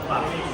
got me.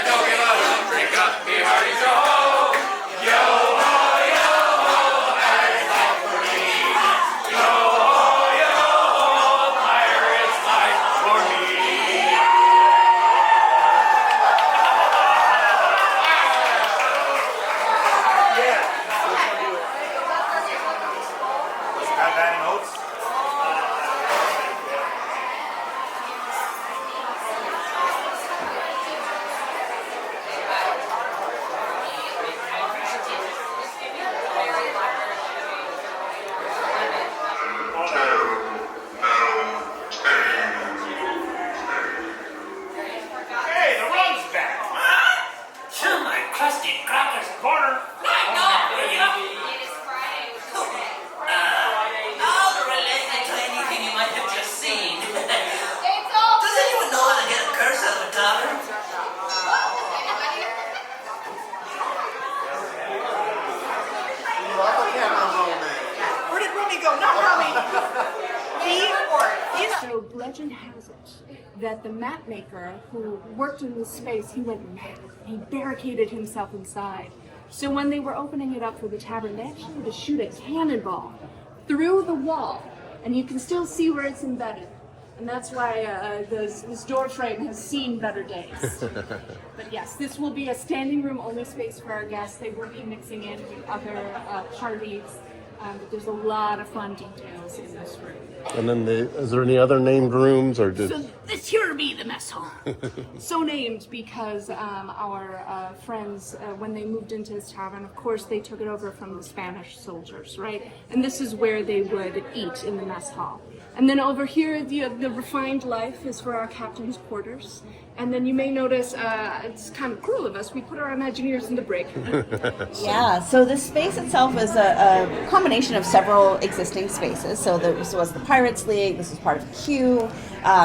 Go, get up. that the map maker who worked in this space, he went mad. He barricaded himself inside. So when they were opening it up for the tavern, they actually had to shoot a cannonball through the wall, and you can still see where it's embedded. And that's why this door frame has seen better days. But yes, this will be a standing room only space for our guests. They will be mixing in with other parties. But there's a lot of fun details in this room. And then, is there any other named rooms, or just? So this here be the mess hall. So named because our friends, when they moved into this tavern, of course they took it over from the Spanish soldiers, right? And this is where they would eat, in the mess hall. And then over here, the refined life is for our captain's quarters. And then you may notice, it's kind of cruel of us, we put our Imagineers in the break. Yeah, so the space itself is a combination of several existing spaces. So this was the Pirates League, this was part of Q,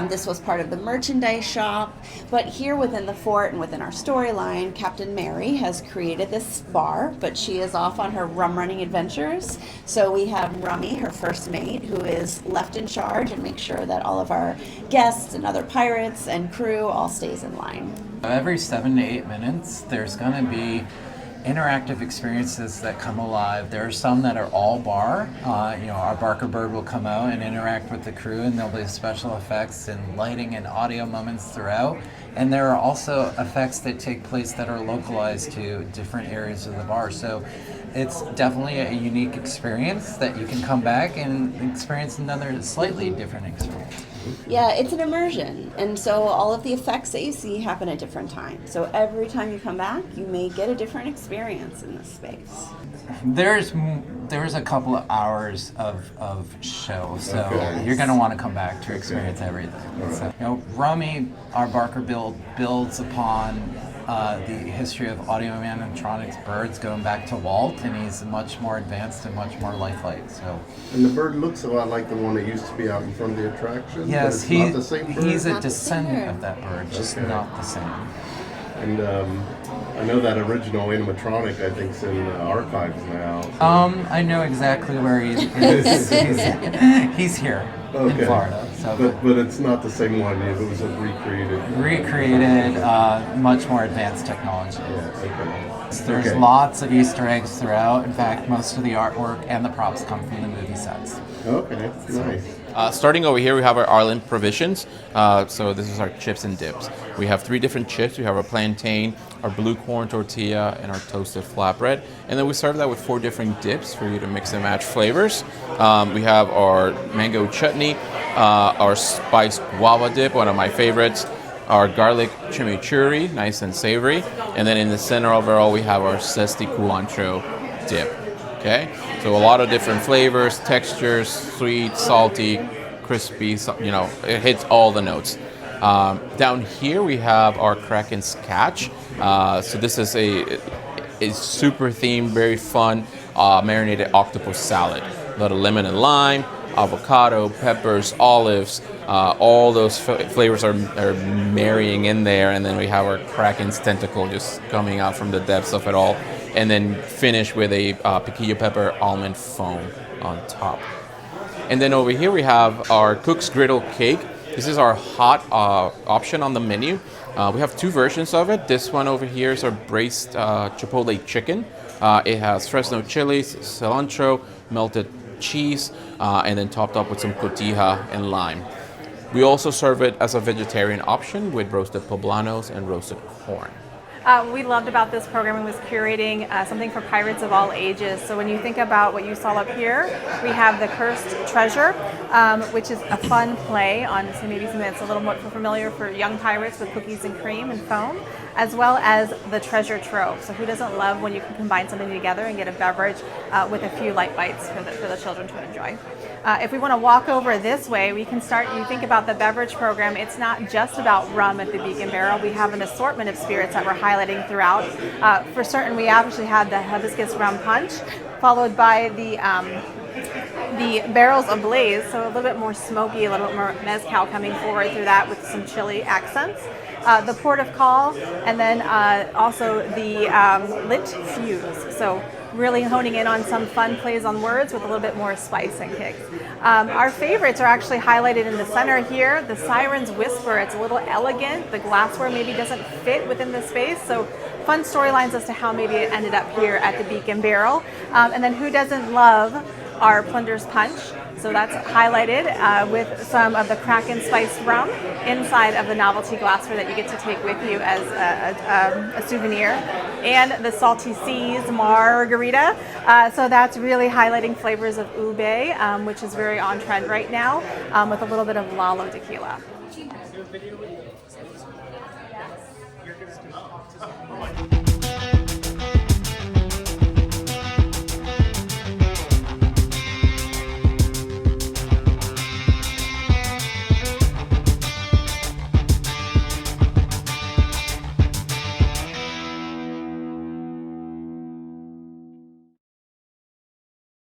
this was part of the merchandise shop. But here within the fort and within our storyline, Captain Mary has created this bar, but she is off on her rum running adventures. So we have Rummy, her first mate, who is left in charge and makes sure that all of our guests and other pirates and crew all stays in line. Every 7 to 8 minutes, there's going to be interactive experiences that come alive. There are some that are all bar. Our Barker Bird will come out and interact with the crew, and there'll be special effects and lighting and audio moments throughout. And there are also effects that take place that are localized to different areas of the bar. So it's definitely a unique experience that you can come back and experience another slightly different experience. Yeah, it's an immersion, and so all of the effects that you see happen at different times. So every time you come back, you may get a different experience in this space. There's a couple of hours of show, so you're going to want to come back to experience everything. So, Rummy, our Barker builds upon the history of audio animatronics birds going back to Walt, and he's much more advanced and much more lifelike. So, And the bird looks a lot like the one that used to be out in front of the attraction. yes, but it's not the same bird. he's a Not the descendant same. of that bird, just not the same. And I know that original animatronic, I think, is in archives now. So. I know exactly where he is. He's here in Florida. So. But it's not the same one. It was a Recreated, much more advanced technology. Yeah, There's lots of Easter eggs throughout. In fact, most of the artwork and the props come from the movie sets. Okay, nice. Starting over here, we have our Arlen provisions. So this is our chips and dips. We have 3 different chips. We have our plantain, our blue corn tortilla, and our toasted flatbread. And then we serve that with 4 different dips for you to mix and match flavors. We have our mango chutney, our spiced guava dip, one of my favorites, our garlic chimichurri, nice and savory. And then in the center overall, we have our zesty culantro dip. Okay, so a lot of different flavors, textures, sweet, salty, crispy, it hits all the notes. Down here we have our Kraken's Catch. So this is a super themed, very fun marinated octopus salad. A lot of lemon and lime, avocado, peppers, olives, all those flavors are marrying in there, and then we have our Kraken's tentacle just coming out from the depths of it all. And then finish with a piquillo pepper almond foam on top. And then over here we have our Cook's Griddle Cake. This is our hot option on the menu. We have 2 versions of it. This one over here is our braised chipotle chicken. It has Fresno chilies, cilantro, melted cheese, and then topped up with some cotija and lime. We also serve it as a vegetarian option with roasted poblanos and roasted corn. We loved about this program was curating something for pirates of all ages. So when you think about what you saw up here, we have the Cursed Treasure, which is a fun play on maybe something that's a little more familiar for young pirates with cookies and cream and foam, as well as the Treasure Trove. So who doesn't love when you can combine something together and get a beverage with a few light bites for the children to enjoy. If we want to walk over this way, we can start, you think about the beverage program, it's not just about rum at the Beak and Barrel. We have an assortment of spirits that we're highlighting throughout. For certain, we actually had the hibiscus rum punch, followed by the The barrels ablaze, so a little bit more smoky, a little bit more mezcal coming forward through that with some chili accents. The port of call, and then also the lit fuse. So really honing in on some fun plays on words with a little bit more spice and kick. Our favorites are actually highlighted in the center here. The Siren's Whisper, it's a little elegant. The glassware maybe doesn't fit within the space, so fun storylines as to how maybe it ended up here at the Beak and Barrel. And then who doesn't love our Plunder's Punch? So that's highlighted with some of the Kraken spiced rum inside of the novelty glassware that you get to take with you as a souvenir. And the Salty Seas Margarita. So that's really highlighting flavors of ube, which is very on trend right now, with a little bit of Lalo tequila. Oh my